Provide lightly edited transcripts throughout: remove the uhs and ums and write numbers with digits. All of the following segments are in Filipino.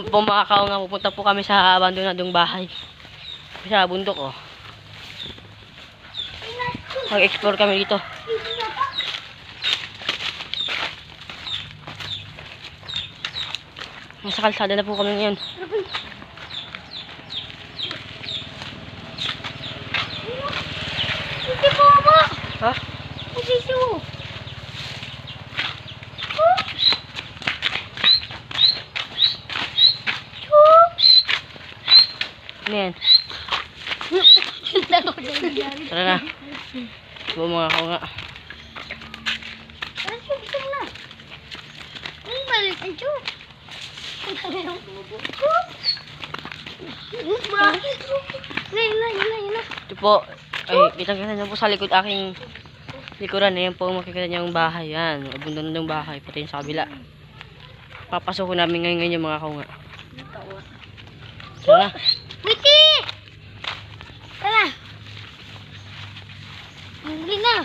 po mga kaunga, pupunta po kami sa abandonadong bahay. Sa bundok, oh. Mag-explore kami dito. Nasa kalsada na po kami ngayon. Hindi po ako. Ha? Hindi siya. Ano yan? Tara na. Ito mga kaunga. Ano siya? Gusto mo na. Ano balik? Ang siya. Ito po. Ay, kitang-kita niyo po sa likod aking likuran. Ayan po, makikita niyo yung bahay. Yan. Abandonadong bahay. Pati yung sa kabila. Papasukin namin ngayon yung mga kaunga. Tara na. Wiki! Tara! Huli na!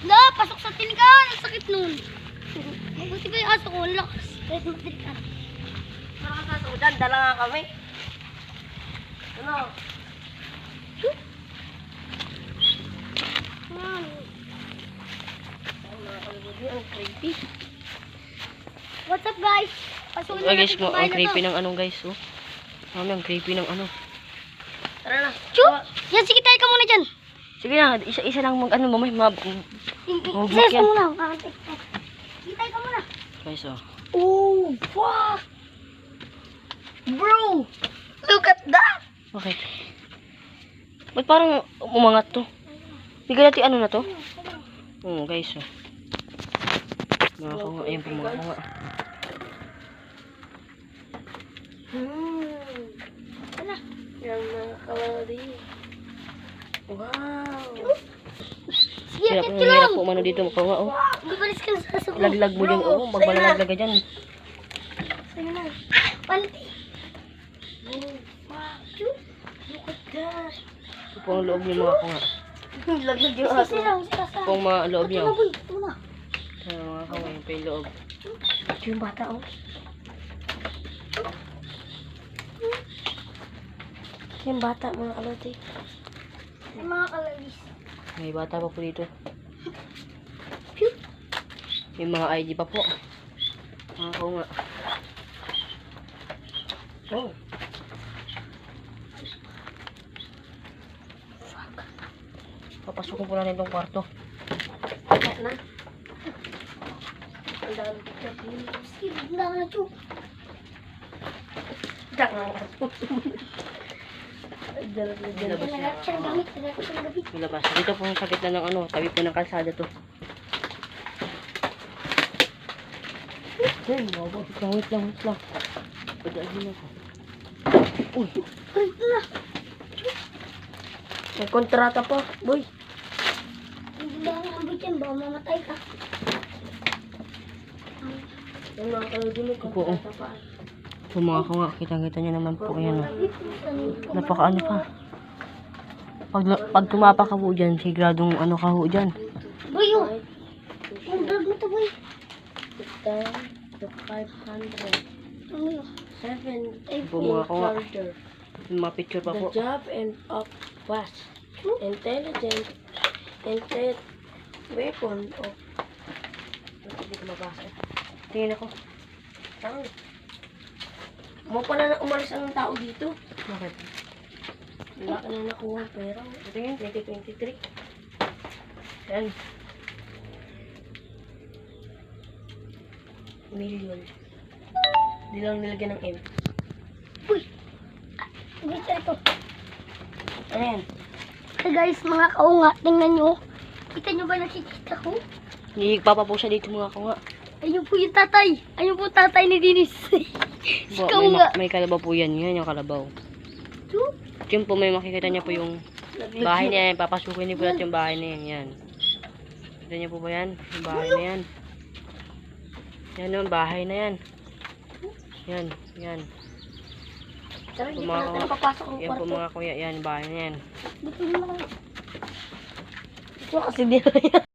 La, pasok sa tiligan! Ang sakit nun! Mabuti ba yung aso ko? Ang lakas! Kahit matiligan. Parang sa sudan, dala nga kami. Ano? Ang creepy. What's up guys? Pasukin na Guys, natin itong bahay ang na creepy to. ng anong guys, oh. Mami, ang creepy ng ano. Tara na. Chu! Yan, sige tayo ka muna dyan. Sige na, isa-isa lang mag ano, mamay, Isa ka muna. Sige tayo ka muna. Guys, oh. Oh, fuck! Bro! Look at that! Okay. Ba't parang umangat to? Bigyan natin ano na to? Oo, guys, oh. Mga kaunga, ayun po mga kaunga. Ano? Yan mga kalari. Wow! Sige, Hirap akit na ka hirap lang. po umano dito mga kaunga, oh. Bubalis ka na sa aso ko. Laglag mo dyan, oh. Magbalalaglag ka dyan. Sige na. Panty. Oh, fuck. Chu! Look at that. Ito po ang loob niyo mga kaunga. Laglag yung aso. Sige lang, sige Ito po ang mga loob niyo. Ito na, boy. Ito na. Ayan mga kaunga, yun pa yung loob. Ito yung bata, oh. Yung bata mga kalati. Yung mga kalabis. May bata pa po dito. Phew. May mga ID pa po. Mga kaunga. Oh. Papasukin ko na rin itong kwarto. Kaya na. Ang dami dito. Sige, ang dami na, Chu. Nilabas na. Nalagap siya ng gamit. Nalagap siya ng gamit. Nilabas. Dito po yung sakit na ng ano. Tabi po ng kalsada to. Ay, wait lang. Padaan ako. Uy. Ay, ito na. May kontrata pa, boy. Hindi ba ang ambit yan? Baka mamatay ka. Yung mga kalodi mo, kontrata pa. Ito mga kaunga, kitang-kita nyo naman po. Ayan, oh. Napaka-ano pa. Pag tumapa ka po dyan, sigradong ano ka po dyan. Boy, oh. Ang vlog mo to, boy. 10 to 500. Ano yun? 7 po mga kaunga. Yung mga picture pa po. The job and of fast, intelligent, intent, weapon of... Hindi ko mabasa. Tingin ako. Saan? Mo pala na umalis ang tao dito. Bakit? Wala ka na nakuha ang pera. Tingin, 2023. yan. Million. Hindi lang nilagyan ng M. Uy. Dito ito. Ano yan? Hey guys, mga kaunga, tingnan nyo. Kita nyo ba nakikita ko? Hihigpa pa po siya dito mga kaunga. Ayun po yung tatay. Ayun po tatay ni Dinis. Si kaunga. May kalabaw po yan. Yan yung kalabaw. Chu? Yun po may makikita niya po yung bahay na yan. Papasukin niyo po natin yung bahay na yan. Yan. Kita niyo po ba yan? Yung bahay na yan. Yan yung bahay na yan. Yan. Pero hindi Mga pa natin kaunga. napapasok ang Yan po kwarto. mga kuya. Yan, bahay na yan. Dito nyo lang. Ito kasi di na yan.